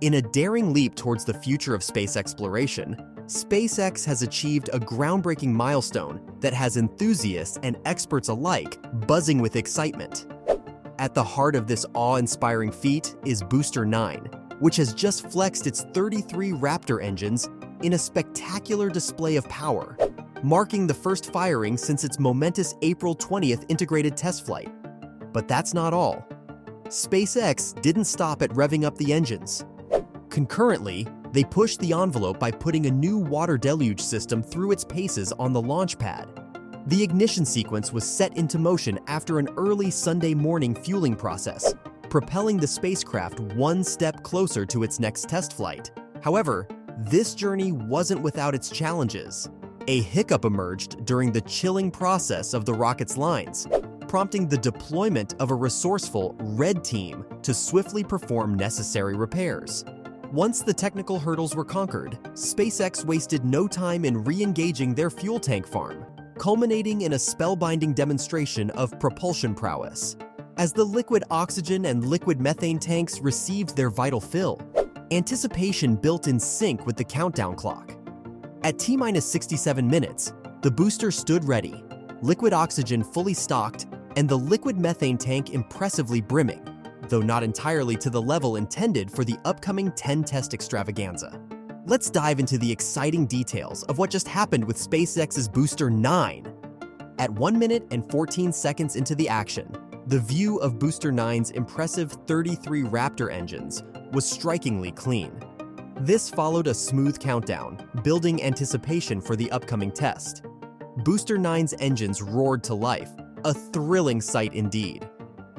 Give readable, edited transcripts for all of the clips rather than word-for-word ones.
In a daring leap towards the future of space exploration, SpaceX has achieved a groundbreaking milestone that has enthusiasts and experts alike buzzing with excitement. At the heart of this awe-inspiring feat is Booster 9, which has just flexed its 33 Raptor engines in a spectacular display of power, marking the first firing since its momentous April 20th integrated test flight. But that's not all. SpaceX didn't stop at revving up the engines. Concurrently, they pushed the envelope by putting a new Water Deluge system through its paces on the launch pad. The ignition sequence was set into motion after an early Sunday morning fueling process, propelling the spacecraft one step closer to its next test flight. However, this journey wasn't without its challenges. A hiccup emerged during the chilling process of the rocket's lines, prompting the deployment of a resourceful red team to swiftly perform necessary repairs. Once the technical hurdles were conquered, SpaceX wasted no time in re-engaging their fuel tank farm, culminating in a spellbinding demonstration of propulsion prowess. As the liquid oxygen and liquid methane tanks received their vital fill, anticipation built in sync with the countdown clock. At T-minus 67 minutes, the booster stood ready, liquid oxygen fully stocked, and the liquid methane tank impressively brimming, though not entirely to the level intended for the upcoming 10-test extravaganza. Let's dive into the exciting details of what just happened with SpaceX's Booster 9. At 1 minute and 14 seconds into the action, the view of Booster 9's impressive 33 Raptor engines was strikingly clean. This followed a smooth countdown, building anticipation for the upcoming test. Booster 9's engines roared to life, a thrilling sight indeed.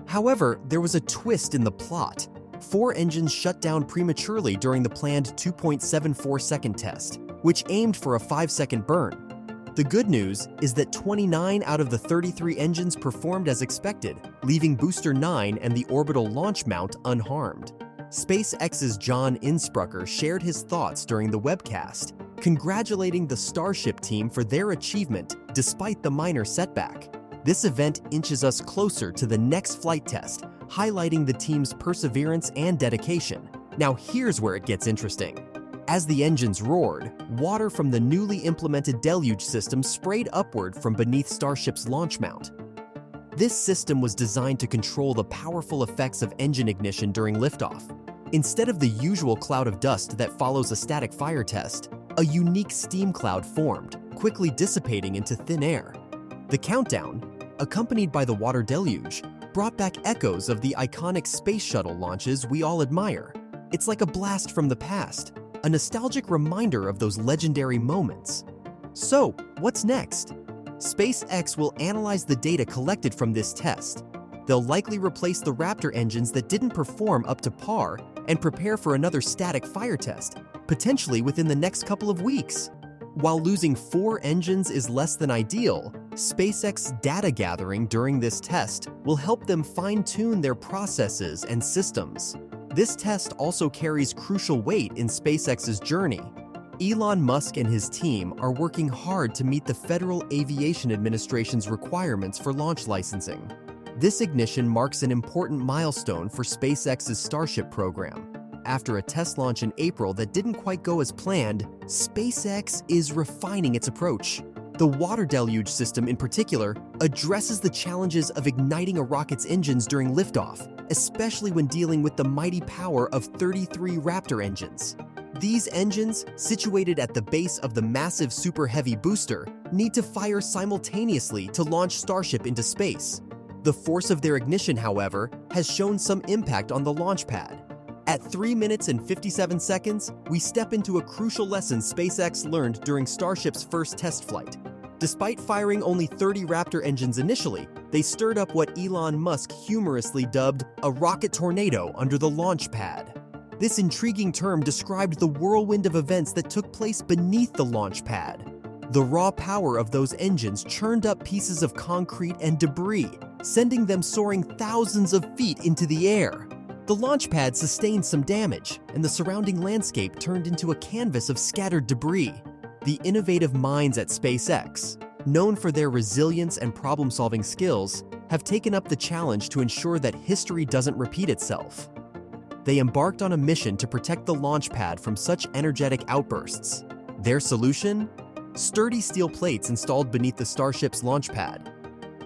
However, there was a twist in the plot. 4 engines shut down prematurely during the planned 2.74-second test, which aimed for a 5-second burn. The good news is that 29 out of the 33 engines performed as expected, leaving Booster 9 and the orbital launch mount unharmed. SpaceX's John Insprucker shared his thoughts during the webcast, congratulating the Starship team for their achievement despite the minor setback. This event inches us closer to the next flight test, highlighting the team's perseverance and dedication. Now here's where it gets interesting. As the engines roared, water from the newly implemented Deluge system sprayed upward from beneath Starship's launch mount. This system was designed to control the powerful effects of engine ignition during liftoff. Instead of the usual cloud of dust that follows a static fire test, a unique steam cloud formed, quickly dissipating into thin air. The countdown, accompanied by the Water Deluge, brought back echoes of the iconic space shuttle launches we all admire. It's like a blast from the past, a nostalgic reminder of those legendary moments. So, what's next? SpaceX will analyze the data collected from this test. They'll likely replace the Raptor engines that didn't perform up to par and prepare for another static fire test, potentially within the next couple of weeks. While losing 4 engines is less than ideal, SpaceX's data gathering during this test will help them fine-tune their processes and systems. This test also carries crucial weight in SpaceX's journey. Elon Musk and his team are working hard to meet the Federal Aviation Administration's requirements for launch licensing. This ignition marks an important milestone for SpaceX's Starship program. After a test launch in April that didn't quite go as planned, SpaceX is refining its approach. The Water Deluge system in particular addresses the challenges of igniting a rocket's engines during liftoff, especially when dealing with the mighty power of 33 Raptor engines. These engines, situated at the base of the massive Super Heavy booster, need to fire simultaneously to launch Starship into space. The force of their ignition, however, has shown some impact on the launch pad. At 3 minutes and 57 seconds, we step into a crucial lesson SpaceX learned during Starship's first test flight. Despite firing only 30 Raptor engines initially, they stirred up what Elon Musk humorously dubbed a rocket tornado under the launch pad. This intriguing term described the whirlwind of events that took place beneath the launch pad. The raw power of those engines churned up pieces of concrete and debris, sending them soaring thousands of feet into the air. The launch pad sustained some damage, and the surrounding landscape turned into a canvas of scattered debris. The innovative minds at SpaceX, known for their resilience and problem-solving skills, have taken up the challenge to ensure that history doesn't repeat itself. they embarked on a mission to protect the launch pad from such energetic outbursts. Their solution? Sturdy steel plates installed beneath the Starship's launch pad.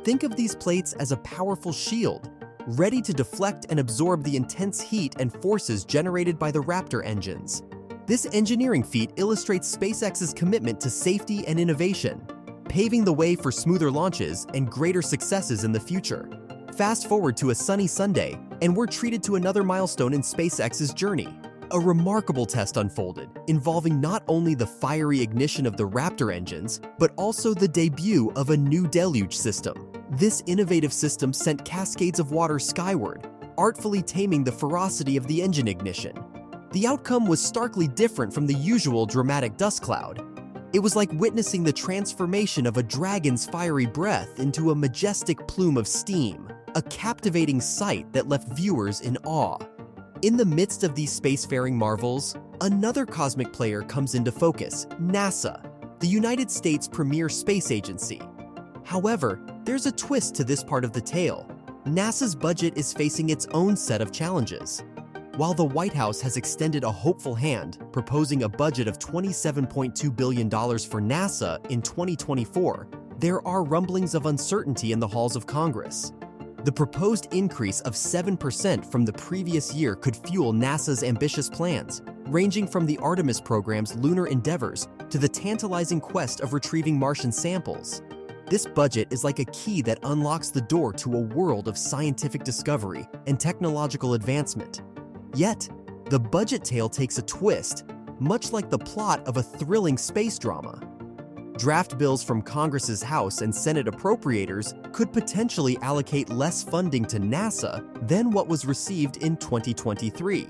Think of these plates as a powerful shield, ready to deflect and absorb the intense heat and forces generated by the Raptor engines. This engineering feat illustrates SpaceX's commitment to safety and innovation, paving the way for smoother launches and greater successes in the future. Fast forward to a sunny Sunday, and we're treated to another milestone in SpaceX's journey. A remarkable test unfolded, involving not only the fiery ignition of the Raptor engines, but also the debut of a new Deluge system. This innovative system sent cascades of water skyward, artfully taming the ferocity of the engine ignition. The outcome was starkly different from the usual dramatic dust cloud. It was like witnessing the transformation of a dragon's fiery breath into a majestic plume of steam, a captivating sight that left viewers in awe. In the midst of these spacefaring marvels, another cosmic player comes into focus: NASA, the United States' premier space agency. However, there's a twist to this part of the tale. NASA's budget is facing its own set of challenges. While the White House has extended a hopeful hand, proposing a budget of $27.2 billion for NASA in 2024, there are rumblings of uncertainty in the halls of Congress. The proposed increase of 7% from the previous year could fuel NASA's ambitious plans, ranging from the Artemis program's lunar endeavors to the tantalizing quest of retrieving Martian samples. This budget is like a key that unlocks the door to a world of scientific discovery and technological advancement. Yet, the budget tale takes a twist, much like the plot of a thrilling space drama. Draft bills from Congress's House and Senate appropriators could potentially allocate less funding to NASA than what was received in 2023.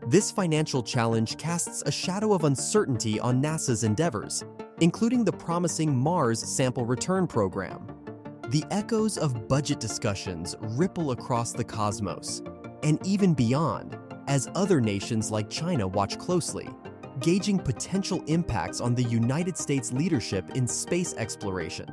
This financial challenge casts a shadow of uncertainty on NASA's endeavors, including the promising Mars sample return program. The echoes of budget discussions ripple across the cosmos, and even beyond, as other nations like China watch closely, gauging potential impacts on the United States' leadership in space exploration.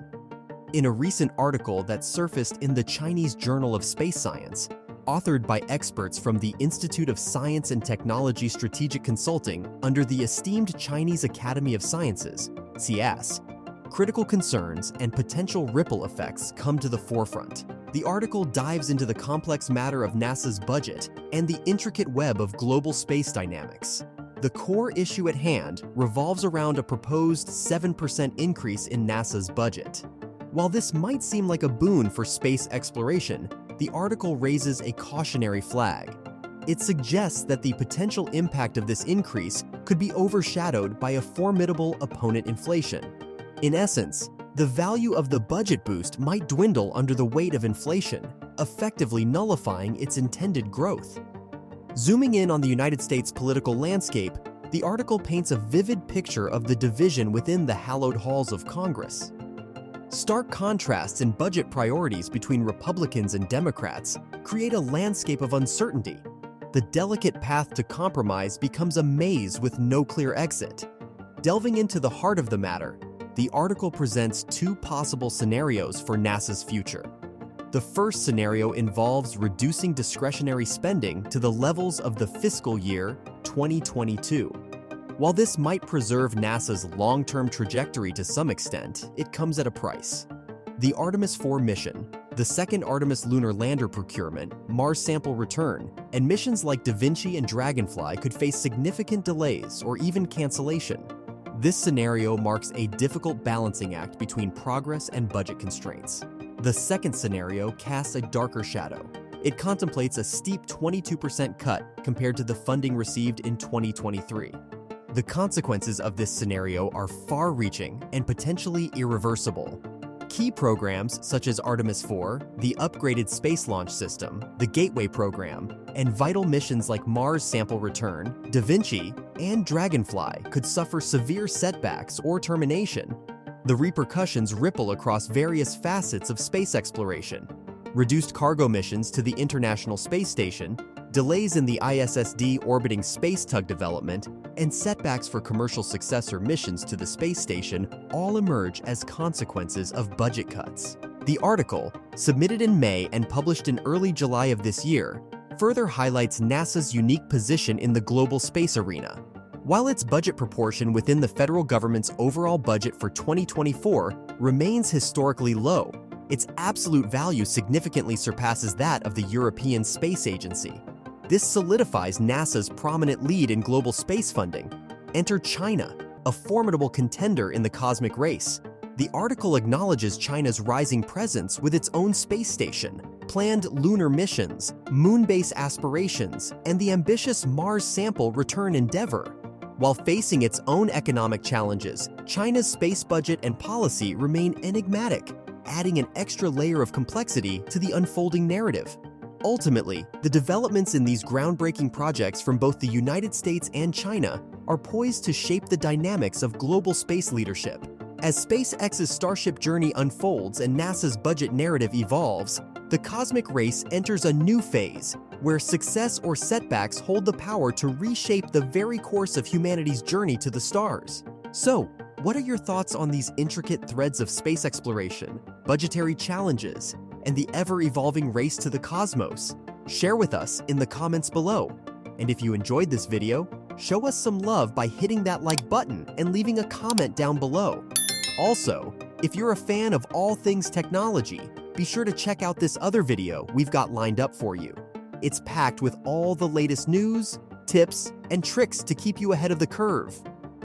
In a recent article that surfaced in the Chinese Journal of Space Science, authored by experts from the Institute of Science and Technology Strategic Consulting under the esteemed Chinese Academy of Sciences, CS, critical concerns and potential ripple effects come to the forefront. The article dives into the complex matter of NASA's budget and the intricate web of global space dynamics. The core issue at hand revolves around a proposed 7% increase in NASA's budget. While this might seem like a boon for space exploration, the article raises a cautionary flag. It suggests that the potential impact of this increase could be overshadowed by a formidable opponent: inflation. In essence, the value of the budget boost might dwindle under the weight of inflation, effectively nullifying its intended growth. Zooming in on the United States political landscape, the article paints a vivid picture of the division within the hallowed halls of Congress. Stark contrasts in budget priorities between Republicans and Democrats create a landscape of uncertainty. The delicate path to compromise becomes a maze with no clear exit. Delving into the heart of the matter, the article presents two possible scenarios for NASA's future. The first scenario involves reducing discretionary spending to the levels of the fiscal year 2022. While this might preserve NASA's long-term trajectory to some extent, it comes at a price. The Artemis 4 mission, the second Artemis lunar lander procurement, Mars sample return, and missions like Da Vinci and Dragonfly could face significant delays or even cancellation. This scenario marks a difficult balancing act between progress and budget constraints. The second scenario casts a darker shadow. It contemplates a steep 22% cut compared to the funding received in 2023. The consequences of this scenario are far-reaching and potentially irreversible. Key programs such as Artemis 4, the upgraded Space Launch System, the Gateway program, and vital missions like Mars sample return, Da Vinci, and Dragonfly could suffer severe setbacks or termination. The repercussions ripple across various facets of space exploration: reduced cargo missions to the International Space Station, delays in the ISSD orbiting space tug development, and setbacks for commercial successor missions to the space station all emerge as consequences of budget cuts. The article, submitted in May and published in early July of this year, further highlights NASA's unique position in the global space arena. While its budget proportion within the federal government's overall budget for 2024 remains historically low, its absolute value significantly surpasses that of the European Space Agency. This solidifies NASA's prominent lead in global space funding. Enter China, a formidable contender in the cosmic race. The article acknowledges China's rising presence with its own space station, planned lunar missions, moon base aspirations, and the ambitious Mars sample return endeavor. While facing its own economic challenges, China's space budget and policy remain enigmatic, adding an extra layer of complexity to the unfolding narrative. Ultimately, the developments in these groundbreaking projects from both the United States and China are poised to shape the dynamics of global space leadership. As SpaceX's Starship journey unfolds and NASA's budget narrative evolves, the cosmic race enters a new phase, where success or setbacks hold the power to reshape the very course of humanity's journey to the stars. So, what are your thoughts on these intricate threads of space exploration, budgetary challenges, and the ever-evolving race to the cosmos? Share with us in the comments below. And if you enjoyed this video, show us some love by hitting that like button and leaving a comment down below. Also, if you're a fan of all things technology, be sure to check out this other video we've got lined up for you. It's packed with all the latest news, tips, and tricks to keep you ahead of the curve.